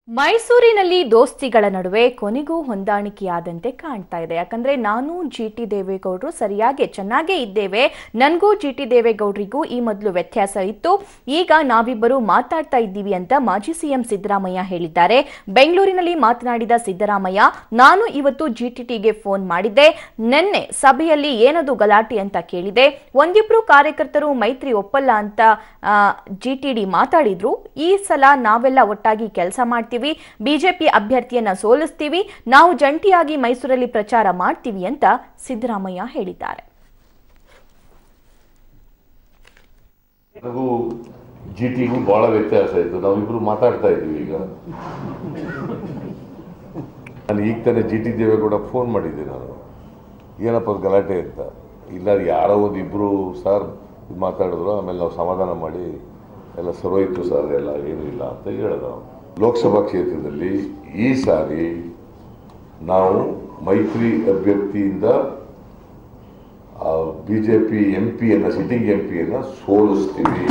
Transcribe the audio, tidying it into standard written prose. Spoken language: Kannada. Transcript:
ಮೈಸೂರಿನಲ್ಲಿ ದೋಸ್ತಿಗಳ ನಡುವೆ ಕೊನೆಗೂ ಹೊಂದಾಣಿಕೆಯಾದಂತೆ ಕಾಣ್ತಾ ಇದೆ. ಯಾಕಂದ್ರೆ ನಾನು ಜಿಟಿ ದೇವೇಗೌಡರು ಸರಿಯಾಗಿ ಚೆನ್ನಾಗೇ ಇದ್ದೇವೆ, ನನಗೂ ಜಿಟಿ ದೇವೇಗೌಡರಿಗೂ ಈ ಮೊದಲು ವ್ಯತ್ಯಾಸ ಇತ್ತು, ಈಗ ನಾವಿಬ್ಬರು ಮಾತಾಡ್ತಾ ಇದ್ದೀವಿ ಅಂತ ಮಾಜಿ ಸಿಎಂ ಸಿದ್ದರಾಮಯ್ಯ ಹೇಳಿದ್ದಾರೆ. ಬೆಂಗಳೂರಿನಲ್ಲಿ ಮಾತನಾಡಿದ ಸಿದ್ದರಾಮಯ್ಯ, ನಾನು ಇವತ್ತು ಜಿಟಿಟಿಗೆ ಫೋನ್ ಮಾಡಿದ್ದೆ, ನಿನ್ನೆ ಸಭೆಯಲ್ಲಿ ಏನದು ಗಲಾಟೆ ಅಂತ ಕೇಳಿದೆ, ಒಂದಿಬ್ರು ಕಾರ್ಯಕರ್ತರು ಮೈತ್ರಿ ಒಪ್ಪಲ್ಲ ಅಂತ ಜಿಟಿಡಿ ಮಾತಾಡಿದ್ರು, ಈ ಸಲ ನಾವೆಲ್ಲ ಒಟ್ಟಾಗಿ ಕೆಲಸ ಮಾಡ್ತೀವಿ, ಬಿಜೆಪಿ ಅಭ್ಯರ್ಥಿಯನ್ನ ಸೋಲಿಸ್ತೀವಿ, ನಾವು ಜಂಟಿಯಾಗಿ ಮೈಸೂರಲ್ಲಿ ಪ್ರಚಾರ ಮಾಡ್ತೀವಿ ಅಂತ ಸಿದ್ದರಾಮಯ್ಯ ಹೇಳಿದ್ದಾರೆ. ನನಗೂ ಜಿಟಿಗೂ ಬಹಳ ವ್ಯತ್ಯಾಸ ಇತ್ತು, ನಾವಿಬ್ರು ಮಾತಾಡ್ತಾ ಇದ್ದೀವಿ. ಈಗ ನಾನು ಈಗ ತಾನೇ ಜಿಟಿ ದೇವೇಗೌಡ ಫೋನ್ ಮಾಡಿದ್ದೆ, ನಾನು ಏನಪ್ಪ ಗಲಾಟೆ ಅಂತ. ಇಲ್ಲ ಯಾರೋ ಒಂದಿಬ್ರು ಸರ್ ಮಾತಾಡಿದ್ರು, ಆಮೇಲೆ ನಾವು ಸಮಾಧಾನ ಮಾಡಿ ಎಲ್ಲ ಸರೋಯಿತು ಸರ್, ಎಲ್ಲ ಏನೂ ಇಲ್ಲ ಅಂತ ಹೇಳಿದ. ಲೋಕಸಭಾ ಕ್ಷೇತ್ರದಲ್ಲಿ ಈ ಸಾರಿ ನಾವು ಮೈತ್ರಿ ಅಭ್ಯರ್ಥಿಯಿಂದ ಬಿಜೆಪಿ ಎಂಪಿಯನ್ನು, ಸಿಟ್ಟಿಂಗ್ ಎಂಪಿಯನ್ನು ಸೋಲಿಸ್ತೀವಿ.